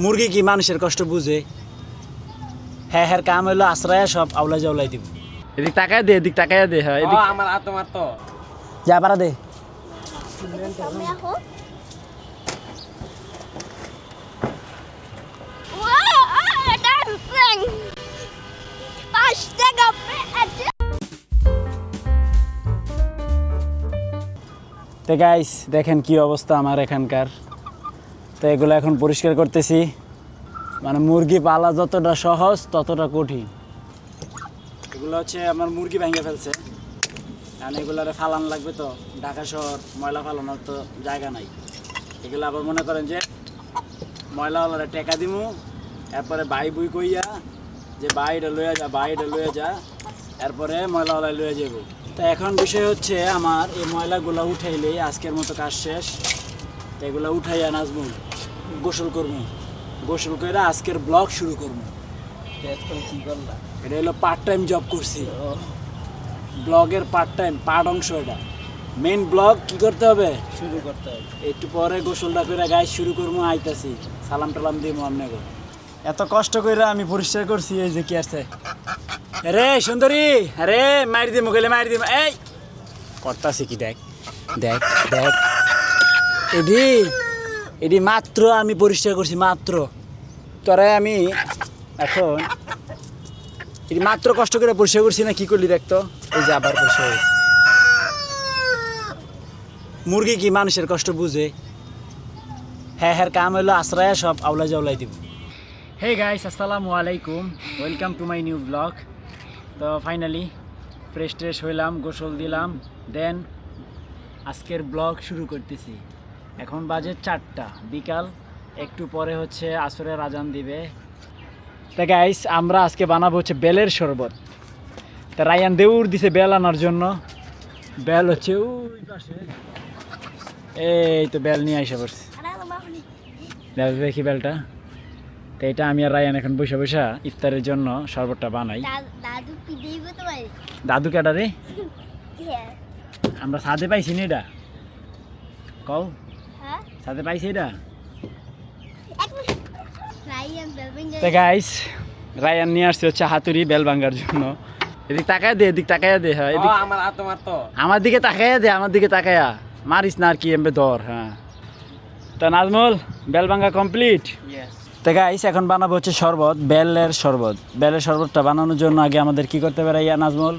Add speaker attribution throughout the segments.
Speaker 1: মুরগি কি মানুষের কষ্ট বুঝে? হ্যাঁ হ্যাঁ, কাম হইলো আশ্রয় সব আউলাই জাউলাই দিব। এদিক তাকায় দে, এদিক তাকায় দে। হ্যাঁ এদিক
Speaker 2: আমার তোমার তো
Speaker 1: যা পারা দে। তো গাইস দেখেন কি অবস্থা আমার এখানকার। তো এগুলো এখন পরিষ্কার করতেছি। মানে মুরগি পালা যতটা সহজ ততটা কঠিন। এগুলো হচ্ছে আমার মুরগি ভেঙে ফেলছে, কারণ এগুলারে ফালান লাগবে। তো ঢাকা শহর ময়লা ফালানোর তো জায়গা নাই। এগুলো আবার মনে করেন যে ময়লাওয়ালারে টেকা দিমু, এরপরে বাই বুই কইয়া যে বাইরে লইয়া যা, বাইরে লইয়া যা, এরপরে ময়লাওয়ালায় লইয়া যাব। তো এখন বিষয় হচ্ছে আমার এই ময়লাগুলো উঠাইলেই আজকের মতো কাজ শেষ। তো এগুলো উঠাইয়া নাচবো, গোসল করবো, গোসল করে আজকের ব্লগ শুরু করবো।
Speaker 2: কি করলা?
Speaker 1: এটা হলো পার্ট টাইম জব করছি, ব্লগের পার্ট টাইম পার্ট অংশ। এটা মেইন ব্লগ কি করতে হবে,
Speaker 2: শুরু করতে হবে।
Speaker 1: একটু পরে গোসলটা করে গায়ে শুরু করবো। আইতাছি, সালাম টালাম দিব আপনাকে। এত কষ্ট করে আমি পরিষ্কার করছি, এই যে কি আছে রে সুন্দরী, আরে মারি দিব গেলে মারি দিব। এই করতাছি কি দেখ দেখ দেখ, এডি এডি মাত্র আমি পরিষ্কার করছি, মাত্র। তোরা আমি এখন এটি মাত্র কষ্ট করে পরিষ্কার করছি না, কি করলি দেখতো। এই যে আবার পরিষ্কার হয়েছে। মুরগি কি মানুষের কষ্ট বুঝে? হ্যাঁ হ্যাঁ, কাম হইলো আশ্রয় সব আউলাই জাউলাই দিব। হে গাইস, আসসালামু আলাইকুম, welcome to my new blog. তো ফাইনালি ফ্রেশ ট্রেশ হইলাম, গোসল দিলাম, দেন আজকের ব্লগ শুরু করতেছি। এখন বাজে 4টা বিকাল, একটু পরে হচ্ছে আসরের আজান দিবে। তা গাইস আমরা আজকে বানাবো হচ্ছে বেলের শরবত। তা রায়ান দেউর দিছে বেল আনার জন্য। বেল হচ্ছে ওই পাশে, এই তো বেল নিয়ে আসা পড়ছে। বেল দেখি বেলটা। তো এটা আমি আর রায়ান এখন বসে বসে ইফতারের জন্য শরবতটা বানাই। দাদু কেডা রে? আমরা সাথে পাইছি না এটা, কও সাথে পাইছি এটা। তো গাইস রায়ান নিয়ে আসছে হচ্ছে হাতুড়ি বেল ভাঙার জন্য। এদিক তাকায় দে, এদিক তাকায় দে। হ্যাঁ এদিক
Speaker 2: তোমার তো
Speaker 1: আমার দিকে তাকায়া দে, আমার দিকে তাকায়া মারিস না আর কি, এমবে ধর। হ্যাঁ তো নাজমুল, বেল ভাঙা কমপ্লিট। তো গাইস এখন বানাবো হচ্ছে শরবত, বেলের শরবত। বেলের শরবতটা বানানোর জন্য আগে আমাদের কি করতে হবে ইয়া নাজমুল?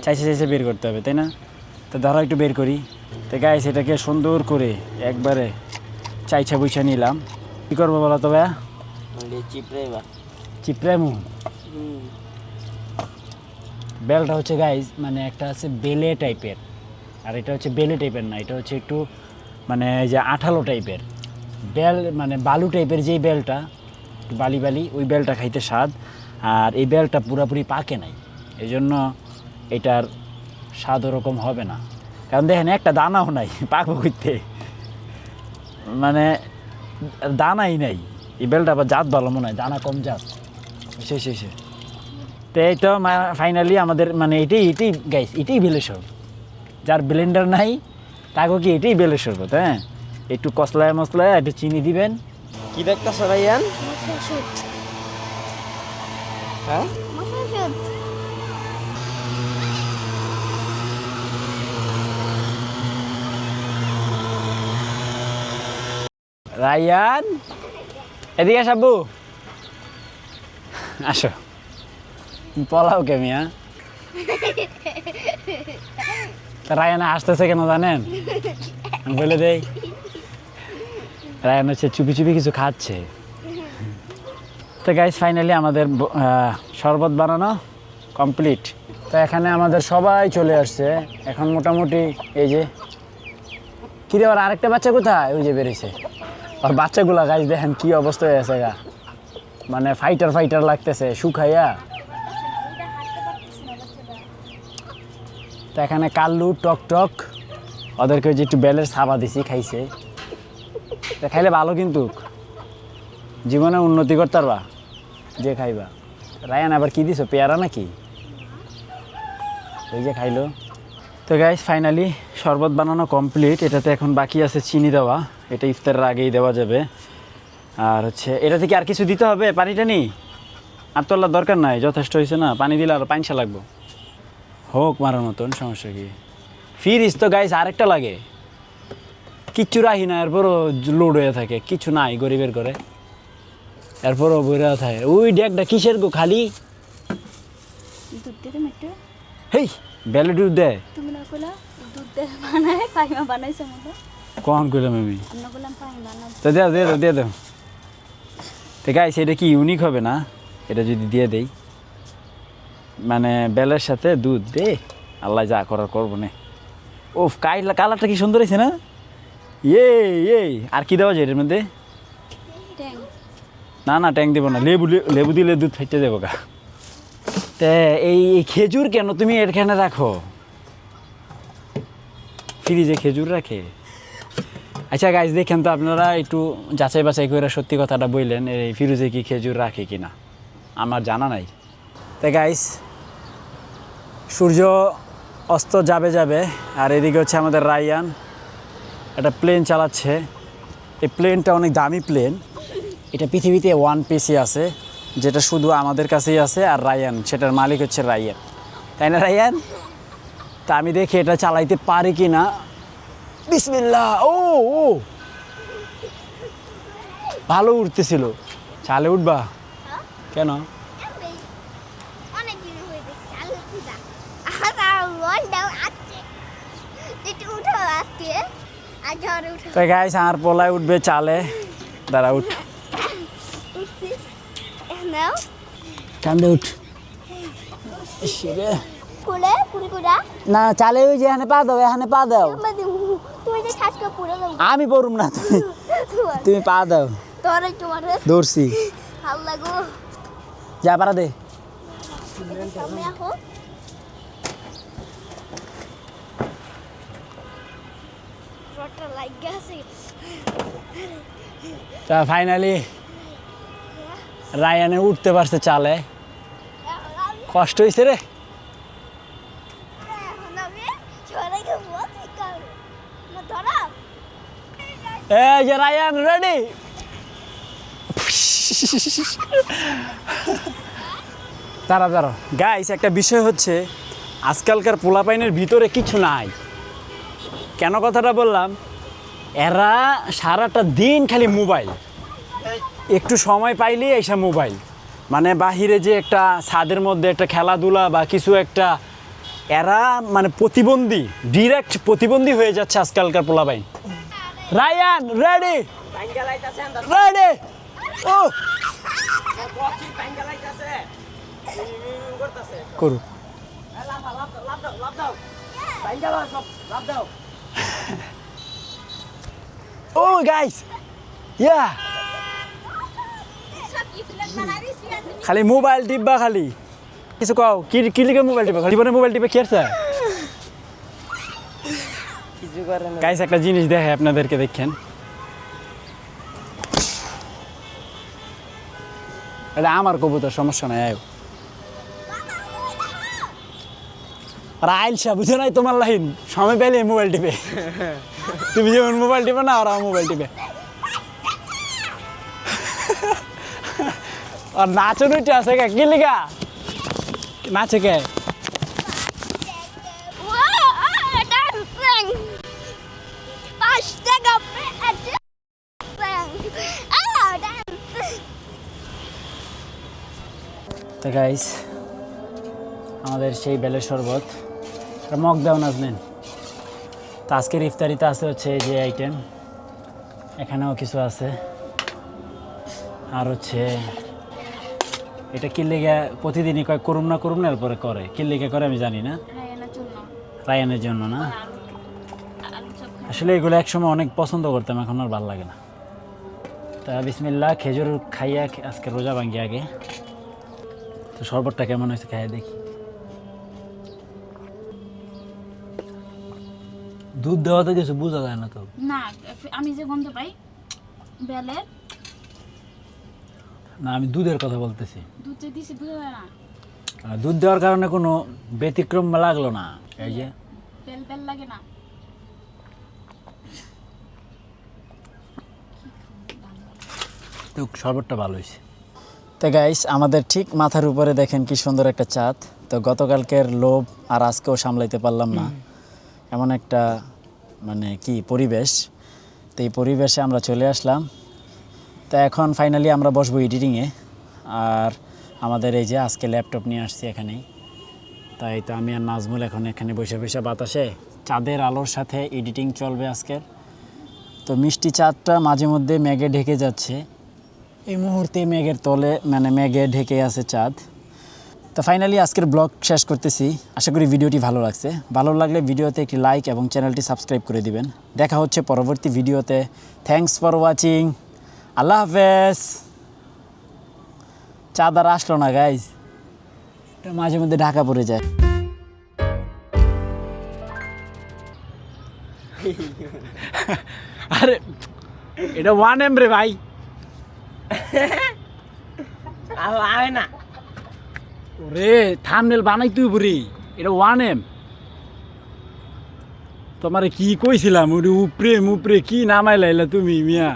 Speaker 1: চাইছে চাইছে বের করতে হবে, তাই না? তো ধরো একটু বের করি। তো গাইস এটাকে সুন্দর করে একবারে চাইছা বুইছা নিলাম। কি করবো বলো তো ভাইয়া? চিপড়াইমু। বেলটা হচ্ছে গাইস মানে একটা আছে বেলে টাইপের, আর এটা হচ্ছে বেলে টাইপের না, এটা হচ্ছে একটু মানে যে আঠালো টাইপের বেল, মানে বালু টাইপের যেই বেলটা, একটু বালি বালি, ওই বেলটা খাইতে স্বাদ। আর এই বেলটা পুরোপুরি পাকে নাই, এই জন্য এটার স্বাদ ওরকম হবে না। কারণ দেখেন একটা দানাও নাই, পাকবো করতে মানে দানাই নাই। এই বেলটা আবার জাত ভালো মনে হয়, দানা কম জাত। শেষে তো এই তো ফাইনালি আমাদের মানে এটাই গাইস, এটাই বেলের শরবত। যার ব্লেন্ডার নাই তাকে কি এটাই বেলের শরবত। হ্যাঁ একটু কসলায় মশলায় একটু চিনি দিবেন।
Speaker 2: কি দেখতেছ রায়ান? হ্যাঁ
Speaker 1: রায়ান এদিকে সাবু আসো, পলাও কে মিয়া? রায়ান আসতেছে কেন জানেন? আমি বলে দেই, রায়ান হচ্ছে চুপি চুপি কিছু খাচ্ছে। তো গাইস ফাইনালি আমাদের শরবত বানানো কমপ্লিট। তো এখানে আমাদের সবাই চলে আসছে এখন মোটামুটি। এই যে কিরে ওর আরেকটা বাচ্চা কোথায়? ওই যে বেরিয়েছে আর বাচ্চাগুলা গাইস দেখেন কি অবস্থা হয়ে আছে গা, মানে ফাইটার লাগতেছে শুকাইয়া। তো এখানে কাল্লু টক ওদেরকে যে একটু বেলের ছাবা দিছি, খাইছে। তো খাইলে ভালো, কিন্তু জীবনে উন্নতি করতে পারবা যে খাইবা। রায়ান আবার কি দিছো, পেয়ারা নাকি? ওই যে খাইলো। তো গাইস ফাইনালি শরবত বানানো কমপ্লিট। এটাতে এখন বাকি আছে চিনি দেওয়া, এটা ইফতারের আগেই দেওয়া যাবে। আর হচ্ছে এটা থেকে আর কিছু দিতে হবে পানি টানি? আর তোলার দরকার নাই, যথেষ্ট হয়েছে না, পানি দিলে আর পানিসা লাগবো। হোক মারার মতন, সমস্যা কি। ফ্রিজ তো গাইস আরেকটা লাগে, কিচ্ছু রাখি না, এরপরও লোড হয়ে থাকে, কিছু নাই গরিবের ঘরে, এরপরও বইরা থাকে। ওই ডেকটা কিসের গো খালি?
Speaker 3: দুধ দিতে একটু।
Speaker 1: হেই বেলে দুধ দেয়?
Speaker 3: তুমি না কইলা দুধ দিয়ে বানায় পাইমা বানাইছে মতো।
Speaker 1: কখন কইলাম আমি?
Speaker 3: আমরা বললাম পাইমা বানাও।
Speaker 1: তো দিয়ে দাও। তো গাইস এটা কি ইউনিক হবে না এটা যদি দিয়ে দেই? মানে বেলের সাথে দুধ দে, আল্লাহ যা করার করবো না। ওফ কালারটা কি সুন্দর হয়েছে না? ইয়ে আর কি দেওয়া যায় এর মধ্যে?
Speaker 3: ট্যাং।
Speaker 1: না ট্যাং দেবো না, লেবু দিলে দুধ ফেটে দেবো গা। তে এই খেজুর কেন তুমি এখানে রাখো? ফ্রিজে খেজুর রাখে? আচ্ছা গাইজ দেখেন তো আপনারা একটু যাচাই বাছাই করে সত্যি কথাটা বললেন, এই ফ্রিজে কি খেজুর রাখে কি না, আমার জানা নাই। তাই গাইজ সূর্য অস্ত যাবে আর এদিকে হচ্ছে আমাদের রায়ান একটা প্লেন চালাচ্ছে। এই প্লেনটা অনেক দামি প্লেন, এটা পৃথিবীতে ওয়ান পিসই আছে, যেটা শুধু আমাদের কাছেই আছে, আর রায়ান সেটার মালিক হচ্ছে রায়ান, তাই না রায়ান? তা আমি দেখি এটা চালাইতে পারি কি না। বিসমিল্লাহ। ও ভালো উঠতেছিল, চালে উঠবা কেন?
Speaker 4: অনেক দিন হয়ে গেছে আলু ছিলা আর বল দাও আজকে একটু উঠো আজকে আর ঝড়ে উঠো
Speaker 1: তাই গাইস আর পোলায় উঠবে চালে, দাঁড়া উঠ,
Speaker 4: উঠছি নাও
Speaker 1: কান্দে উঠ। শিবে
Speaker 4: কুড়ে কুড়ি কুড়া
Speaker 1: না চালে ওই যে এখানে পা দাও, এখানে পা দাও।
Speaker 4: তুমি যে শ্বাস করে পুরো যাও
Speaker 1: আমি পড়ুম না, তুমি পা দাও।
Speaker 4: তোর তোমার
Speaker 1: দৌড়ছি,
Speaker 4: ভালো লাগো
Speaker 1: যা পারা দে।
Speaker 4: সামনে আহো রটা লাইক গেছে
Speaker 1: তা ফাইনালি রায়ানে উঠতে পারছে চালে, কষ্ট হয়েছে রে। এই যে রায়ান রেডি। দাঁড়া গাইস, একটা বিষয় হচ্ছে আজকালকার পোলাপাইনের ভিতরে কিছু নাই। কেন কথাটা বললাম? এরা সারাটা দিন খালি মোবাইল, একটু সময় পাইলেই এসে মোবাইল, মানে বাহিরে যে একটা ছাদের মধ্যে একটা খেলাধুলা বা কিছু একটা, এরা মানে প্রতিবন্ধী, ডিরেক্ট প্রতিবন্ধী হয়ে যাচ্ছে আজকালকার পোলাপাইন। Ryan ready ready. ও করু ও গাইস ইয়া খালি মোবাইল টিপবা, খালি কিছু কও কি লিখে মোবাইল টিপা? জীবনে মোবাইল টিপে কি আছে?
Speaker 2: কিছু করে না।
Speaker 1: গাইস একটা জিনিস দেখে আপনাদেরকে, দেখেন এটা আমার কবুতর, সমস্যা নাই। আয়ো আর আইলসা বুঝে নাই তোমার লাইন, সময় পেলে মোবাইল টিপে। তুমি যেমন মোবাইল টিপে না, ওরা মোবাইল টিপে। আর নাচন উঠে আছে কে, কি লিগা নাচে কে? তো গাইস আমাদের সেই বেলের শরবত, মগ দেও নাজনেন। তো আজকের ইফতারিতে আছে হচ্ছে এই যে আইটেম, এখানেও কিছু আছে, আর হচ্ছে এটা কি লেগে প্রতিদিনই কয় করুম না এরপরে করে, কি লেগে করে আমি জানি না, রায়ানের জন্য না। আসলে এগুলো একসময় অনেক পছন্দ করতাম, এখন আর ভালো লাগে না। তা বিসমিল্লাহ, খেজুর খাইয়া আজকে রোজা ভাঙ্গি আগে। তো শরবতটা কেমন হয়েছে খাইয়া দেখি। দুধ দেওয়াতে কিছু বোঝা যায় না তো।
Speaker 3: না আমি যে গন্ধ পাই বেলের,
Speaker 1: না আমি দুধের কথা বলতেছি।
Speaker 3: দুধ যে দিছি বোঝা যায় না।
Speaker 1: দুধ দেওয়ার কারণে কোনো ব্যতিক্রম লাগলো না, এই যে
Speaker 3: বেল বেল লাগে না।
Speaker 1: তো শরবতটা ভালো হয়েছে। তো গাইস আমাদের ঠিক মাথার উপরে দেখেন কি সুন্দর একটা চাঁদ। তো গতকালকের লোভ আর আজকেও সামলাইতে পারলাম না, এমন একটা মানে কি পরিবেশ। তো এই পরিবেশে আমরা চলে আসলাম। তো এখন ফাইনালি আমরা বসবো এডিটিংয়ে। আর আমাদের এই যে আজকে ল্যাপটপ নিয়ে আসছি এখানেই। তাই তো আমি আর নাজমুল এখন এখানে বসে বসে বাতাসে চাঁদের আলোর সাথে এডিটিং চলবে আজকের। তো মিষ্টি চাঁদটা মাঝে মধ্যে মেঘে ঢেকে যাচ্ছে, এই মুহূর্তে মেঘের তলে মানে মেঘে ঢেকে আছে চাঁদ। তো ফাইনালি আজকের ব্লগ শেষ করতেছি। আশা করি ভিডিওটি ভালো লাগছে। ভালো লাগলে ভিডিওতে একটি লাইক এবং চ্যানেলটি সাবস্ক্রাইব করে দিবেন। দেখা হচ্ছে পরবর্তী ভিডিওতে। Thanks for watching. আল্লাহ হাফেজ। চাঁদ আর আসলো না গাইজ, এটা মাঝে মধ্যে ঢাকা পড়ে যায়। আরে এটা 1M রে ভাই।
Speaker 2: আয় না
Speaker 1: ওরে থাম্বনেল বানাই তুই বুড়ি, এটা 1M। তোমারে কি কইছিলাম, উপরে উপরে কি নামাই লাইলা তুমি মিয়া।